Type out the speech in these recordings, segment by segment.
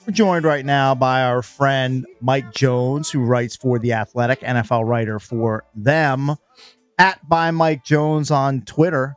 We're joined right now by our friend Mike Jones, who writes for The Athletic, NFL writer for them, at by Mike Jones on Twitter.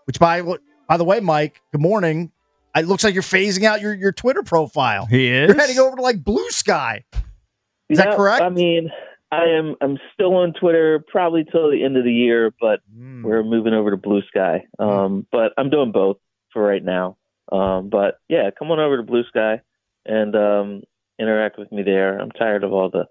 Which, by the way, Mike, good morning. It looks like you're phasing out your Twitter profile. He You're heading is. over to like Blue Sky. Is that Yeah, correct? I mean, I'm still on Twitter probably till the end of the year, but we're moving over to Blue Sky. But I'm doing both for right now. But yeah, come on over to Blue Sky and interact with me there. I'm tired of all the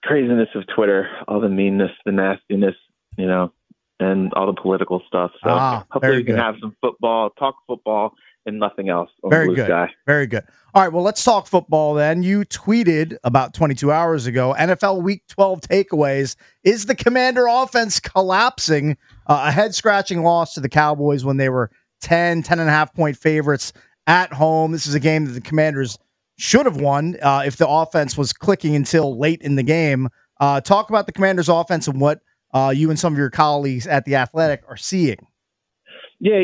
craziness of Twitter, all the meanness, the nastiness, and all the political stuff. So hopefully we can have some football, talk football, and nothing else on Blue Sky. Very good. All right, well, let's talk football then. You tweeted about 22 hours ago, NFL Week 12 takeaways. Is the Commander offense collapsing? A head-scratching loss to the Cowboys when they were 10.5 point favorites at home. This is a game that the Commanders should have won if the offense was clicking until late in the game. Talk about the Commanders offense and what you and some of your colleagues at The Athletic are seeing. Yeah,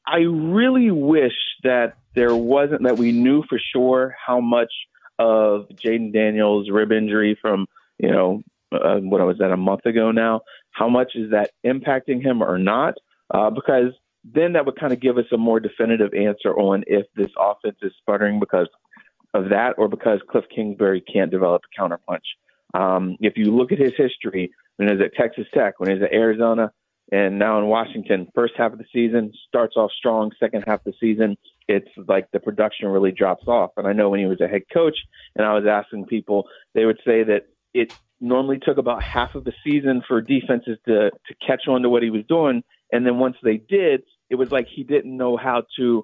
I really wish that there wasn't, that we knew for sure how much of Jaden Daniels' rib injury from, what was that, a month ago now? How much is that impacting him or not? Because then that would kind of give us a more definitive answer on if this offense is sputtering because of that or because Cliff Kingsbury can't develop a counterpunch. If you look at his history, when he was at Texas Tech, when he was at Arizona, and now in Washington, first half of the season starts off strong. Second half of the season, it's like the production really drops off. And I know when he was a head coach and I was asking people, they would say that it normally took about half of the season for defenses to catch on to what he was doing. And then once they did, it was like he didn't know how to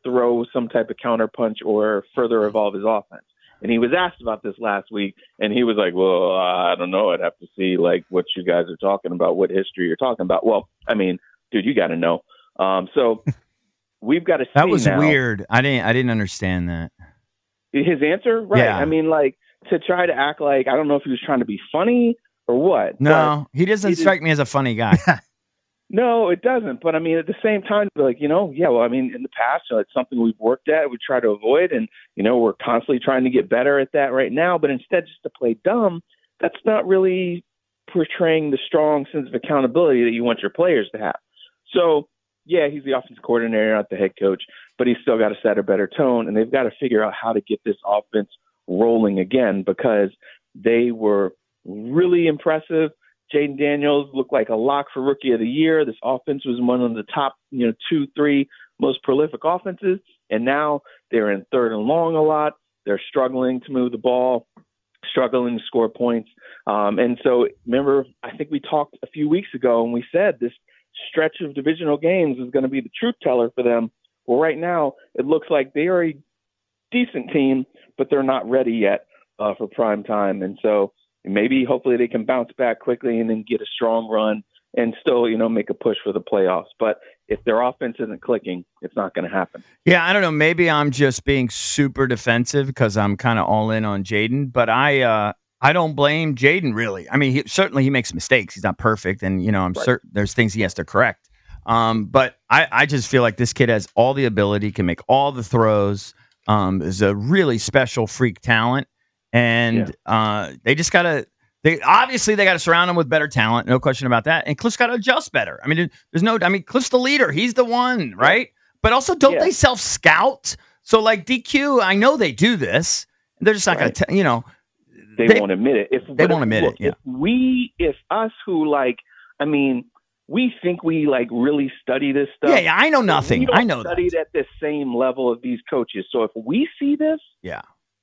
throw some type of counterpunch or further evolve his offense. And he was asked about this last week, and he was like, well, I don't know. I'd have to see, like, what you guys are talking about, what history you're talking about. Well, I mean, dude, you got to know. So we've got to see That was now. weird. I didn't understand that. His answer? Right. Yeah. I mean, like, to try to act like, I don't know if he was trying to be funny or what. No, he doesn't strike me as a funny guy. No, it doesn't. But I mean, at the same time, like, yeah, well, I mean, in the past, it's something we've worked at, we try to avoid, and, we're constantly trying to get better at that right now. But instead, just to play dumb, that's not really portraying the strong sense of accountability that you want your players to have. So, yeah, he's the offensive coordinator, not the head coach, but he's still got to set a better tone, and they've got to figure out how to get this offense rolling again because they were really impressive. Jaden Daniels looked like a lock for Rookie of the Year. This offense was one of the top, 2-3 most prolific offenses, and now they're in third and long a lot. They're struggling to move the ball, struggling to score points. And so, remember, I think we talked a few weeks ago, and we said this stretch of divisional games is going to be the truth teller for them. Well, right now, it looks like they are a decent team, but they're not ready yet for prime time. And so, maybe hopefully they can bounce back quickly and then get a strong run and still, make a push for the playoffs. But if their offense isn't clicking, it's not going to happen. Yeah, I don't know. Maybe I'm just being super defensive because I'm kind of all in on Jaden, but I don't blame Jaden really. I mean, certainly he makes mistakes. He's not perfect, and I'm certain there's things he has to correct. But I just feel like this kid has all the ability, can make all the throws. Is a really special freak talent. And they just got to they got to surround him with better talent. No question about that. And Cliff's got to adjust better. I mean, Cliff's the leader. He's the one, right? But also, don't they self-scout? So, like DQ, I know they do this. They're just not going to, They won't admit it. They won't admit it, yeah. If us who, we think we, really study this stuff. Yeah, I know nothing. I know studied that. at the same level of these coaches. So if we see this,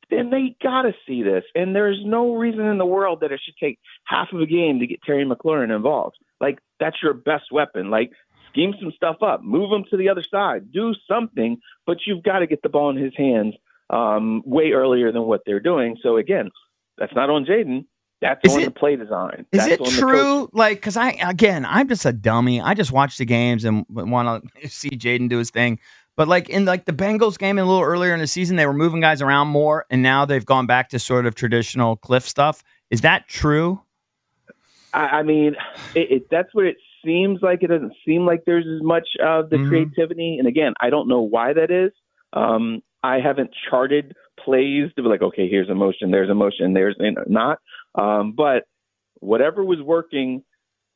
then they got to see this. And there's no reason in the world that it should take half of a game to get Terry McLaurin involved. Like, that's your best weapon. Like, scheme some stuff up. Move him to the other side. Do something. But you've got to get the ball in his hands way earlier than what they're doing. So, again, that's not on Jaden. That's on the play design. Is it true? Because I'm just a dummy. I just watch the games and want to see Jaden do his thing. But in the Bengals game a little earlier in the season, they were moving guys around more, and now they've gone back to sort of traditional Cliff stuff. Is that true? I mean, that's what it seems like. It doesn't seem like there's as much of the creativity. And again, I don't know why that is. I haven't charted plays to be like, okay, here's a motion, there's a motion, there's not. But whatever was working,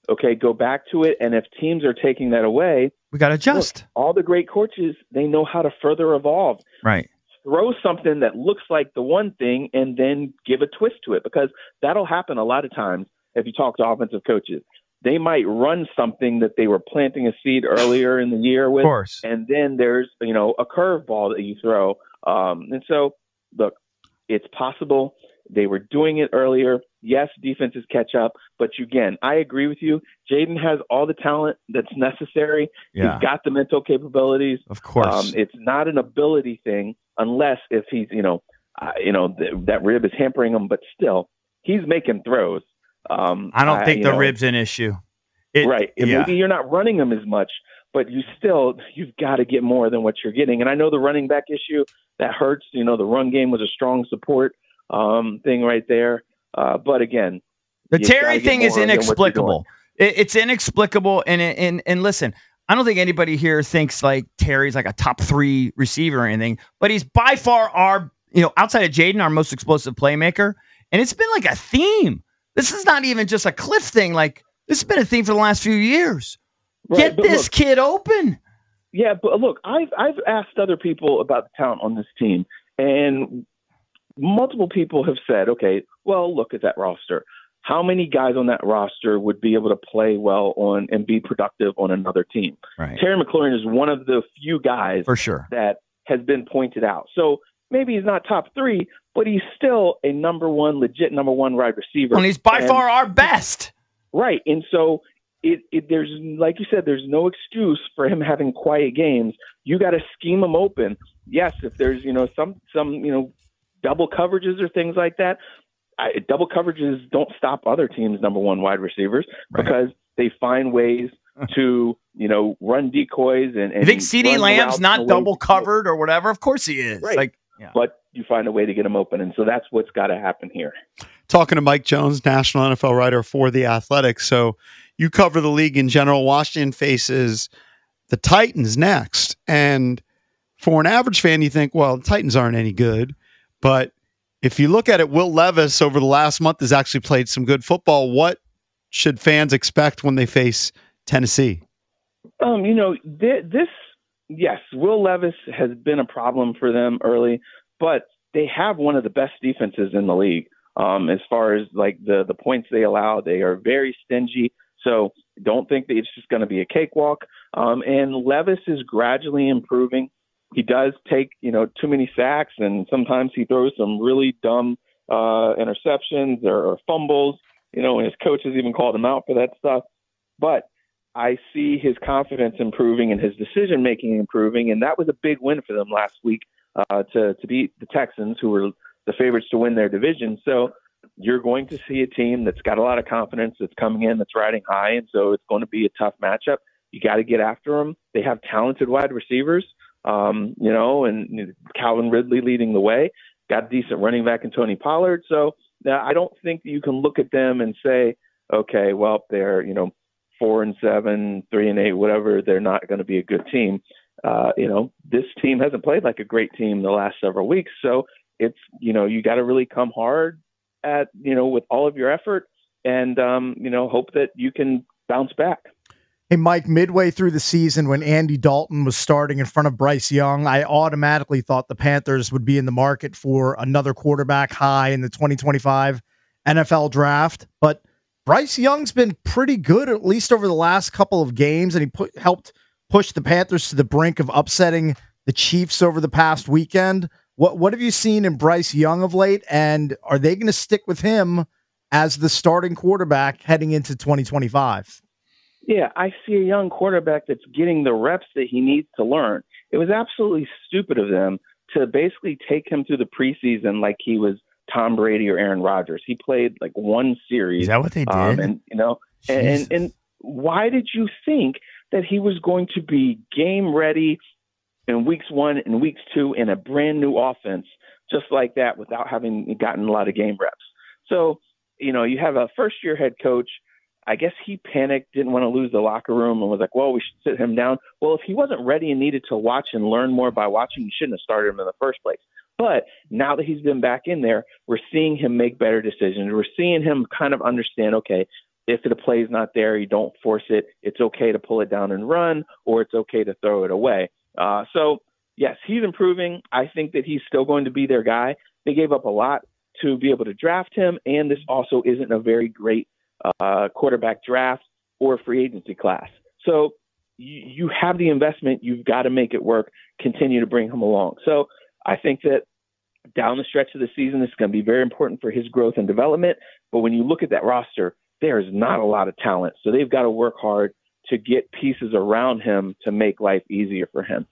okay, go back to it. And if teams are taking that away, we got to adjust. Look, all the great coaches, they know how to further evolve. Right. Throw something that looks like the one thing and then give a twist to it, because that'll happen a lot of times if you talk to offensive coaches. They might run something that they were planting a seed earlier in the year with, of course, and then there's a curveball that you throw. And so, look, it's possible. They were doing it earlier. Yes, defenses catch up. But again, I agree with you. Jaden has all the talent that's necessary. Yeah. He's got the mental capabilities. Of course. It's not an ability thing unless if he's, that rib is hampering him. But still, he's making throws. I don't think the rib's an issue. Right. Maybe you're not running him as much, but you've got to get more than what you're getting. And I know the running back issue, that hurts. The run game was a strong support thing right there. But again, the Terry thing is inexplicable. It's inexplicable. And listen, I don't think anybody here thinks like Terry's like a top 3 receiver or anything, but he's by far our, outside of Jaden, our most explosive playmaker. And it's been like a theme. This is not even just a Cliff thing. Like, this has been a theme for the last few years. Right, Get this kid open. Yeah, but look, I've asked other people about the talent on this team, and multiple people have said, okay, well, look at that roster. How many guys on that roster would be able to play well on and be productive on another team? Right. Terry McLaurin is one of the few guys for sure that has been pointed out. So maybe he's not top 3, but he's still a legit number one wide receiver. And he's by far our best. Right. And so there's, like you said, there's no excuse for him having quiet games. You got to scheme him open. Yes, if there's, some double coverages or things like that, double coverages don't stop other teams' number one wide receivers, right, because they find ways to, run decoys and you think CeeDee Lamb's not double covered or whatever? Of course he is. Right. But you find a way to get him open. And so that's what's got to happen here. Talking to Mike Jones, national NFL writer for The Athletic. So you cover the league in general. Washington faces the Titans next. And for an average fan, you think, well, the Titans aren't any good. But if you look at it, Will Levis over the last month has actually played some good football. What should fans expect when they face Tennessee? Yes, Will Levis has been a problem for them early, but they have one of the best defenses in the league. As far as like the points they allow, they are very stingy. So don't think that it's just going to be a cakewalk. And Levis is gradually improving. He does take, too many sacks, and sometimes he throws some really dumb interceptions or fumbles, and his coaches even called him out for that stuff. But I see his confidence improving and his decision-making improving, and that was a big win for them last week to beat the Texans, who were the favorites to win their division. So you're going to see a team that's got a lot of confidence, that's coming in, that's riding high, and so it's going to be a tough matchup. You got to get after them. They have talented wide receivers, and Calvin Ridley leading the way. Got a decent running back in Tony Pollard. So I don't think you can look at them and say, okay, well, they're 4-7, 3-8, whatever. They're not going to be a good team. This team hasn't played like a great team the last several weeks. So it's, you got to really come hard at, with all of your effort and, hope that you can bounce back. Hey, Mike, midway through the season when Andy Dalton was starting in front of Bryce Young, I automatically thought the Panthers would be in the market for another quarterback high in the 2025 NFL draft. But Bryce Young's been pretty good, at least over the last couple of games, and he helped push the Panthers to the brink of upsetting the Chiefs over the past weekend. What have you seen in Bryce Young of late, and are they going to stick with him as the starting quarterback heading into 2025? Yeah, I see a young quarterback that's getting the reps that he needs to learn. It was absolutely stupid of them to basically take him through the preseason like he was Tom Brady or Aaron Rodgers. He played like one series. Is that what they did? And why did you think that he was going to be game ready in weeks 1 and weeks 2 in a brand new offense just like that without having gotten a lot of game reps? So, you have a first year head coach. I guess he panicked, didn't want to lose the locker room, and was like, well, we should sit him down. Well, if he wasn't ready and needed to watch and learn more by watching, you shouldn't have started him in the first place. But now that he's been back in there, we're seeing him make better decisions. We're seeing him kind of understand, okay, if the play's not there, you don't force it. It's okay to pull it down and run, or it's okay to throw it away. So, yes, he's improving. I think that he's still going to be their guy. They gave up a lot to be able to draft him, and this also isn't a very great quarterback draft or free agency class. So you have the investment. You've got to make it work, continue to bring him along. So I think that down the stretch of the season, it's going to be very important for his growth and development. But when you look at that roster, there's not a lot of talent. So they've got to work hard to get pieces around him to make life easier for him.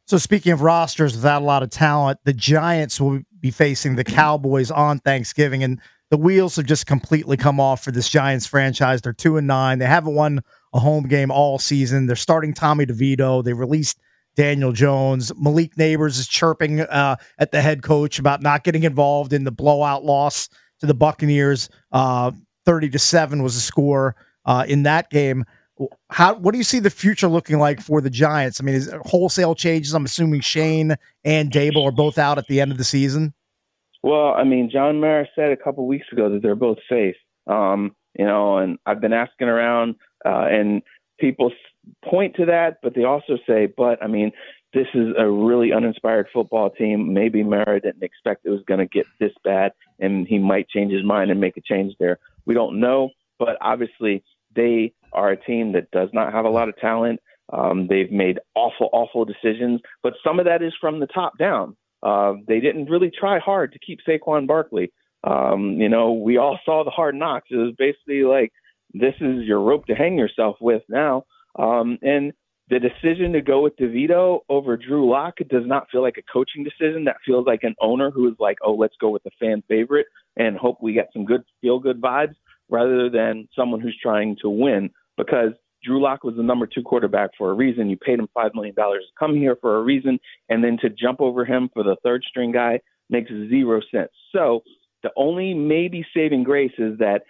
So speaking of rosters without a lot of talent, the Giants will be facing the Cowboys on Thanksgiving, and the wheels have just completely come off for this Giants franchise. They're 2-9. They haven't won a home game all season. They're starting Tommy DeVito. They released Daniel Jones. Malik Neighbors is chirping at the head coach about not getting involved in the blowout loss to the Buccaneers. 30-7 was the score in that game. What do you see the future looking like for the Giants? I mean, is wholesale changes? I'm assuming Shane and Dable are both out at the end of the season. Well, I mean, John Mara said a couple weeks ago that they're both safe. And I've been asking around, and people point to that, but they also say, but I mean, this is a really uninspired football team. Maybe Mara didn't expect it was going to get this bad, and he might change his mind and make a change there. We don't know, but obviously they are a team that does not have a lot of talent. They've made awful decisions, but some of that is from the top down. They didn't really try hard to keep Saquon Barkley. We all saw the Hard Knocks. It was basically like, this is your rope to hang yourself with now. And the decision to go with DeVito over Drew Lock does not feel like a coaching decision. That feels like an owner who is like, oh, let's go with the fan favorite and hope we get some good feel-good vibes, rather than someone who's trying to win, because Drew Lock was the number 2 quarterback for a reason. You paid him $5 million to come here for a reason, and then to jump over him for the third string guy makes 0 sense. So the only maybe saving grace is that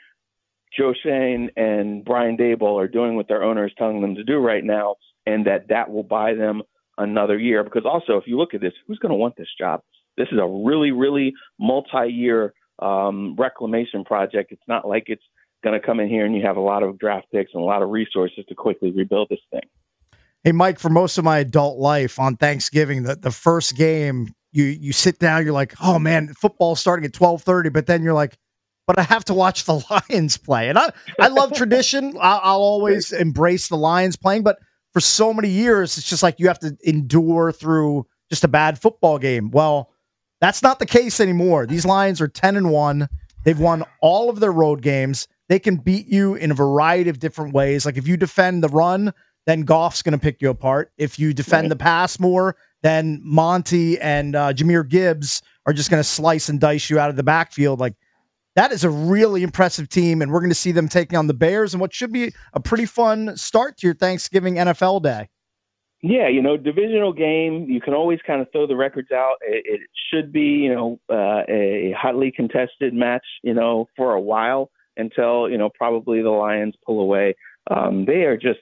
Joe Shane and Brian Dable are doing what their owner is telling them to do right now, and that will buy them another year. Because also, if you look at this, who's going to want this job? This is a really, really multi-year reclamation project. It's not like it's going to come in here and you have a lot of draft picks and a lot of resources to quickly rebuild this thing. Hey, Mike, for most of my adult life on Thanksgiving, the first game, you sit down, you're like, oh man, football's starting at 12:30, but then you're like, but I have to watch the Lions play. And I love tradition. I'll always embrace the Lions playing, but for so many years, it's just like you have to endure through just a bad football game. Well, that's not the case anymore. These Lions are 10-1. They've won all of their road games. They can beat you in a variety of different ways. Like if you defend the run, then Goff's going to pick you apart. If you defend the pass more, then Monty and Jahmyr Gibbs are just going to slice and dice you out of the backfield. Like that is a really impressive team, and we're going to see them taking on the Bears in what should be a pretty fun start to your Thanksgiving NFL day. Yeah, divisional game, you can always kind of throw the records out. It should be, a hotly contested match, for a while until, probably the Lions pull away. They are just,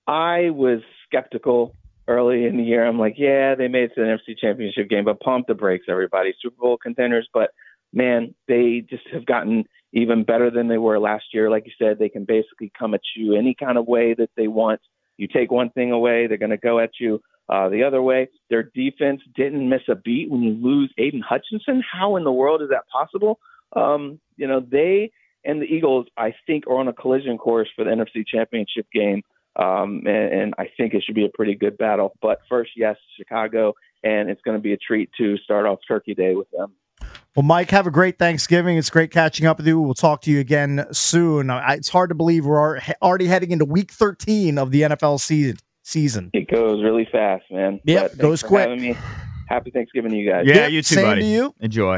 I was skeptical early in the year. I'm like, yeah, they made it to the NFC Championship game, but pump the brakes, everybody. Super Bowl contenders, but man, they just have gotten even better than they were last year. Like you said, they can basically come at you any kind of way that they want. You take one thing away, they're going to go at you the other way. Their defense didn't miss a beat when you lose Aiden Hutchinson. How in the world is that possible? They and the Eagles, I think, are on a collision course for the NFC Championship game. And I think it should be a pretty good battle. But first, yes, Chicago, and it's going to be a treat to start off Turkey Day with them. Well, Mike, have a great Thanksgiving. It's great catching up with you. We'll talk to you again soon. It's hard to believe we're already heading into week 13 of the NFL season. It goes really fast, man. Yep, it goes quick. Happy Thanksgiving to you guys. Yeah, you too, same buddy. To you. Enjoy.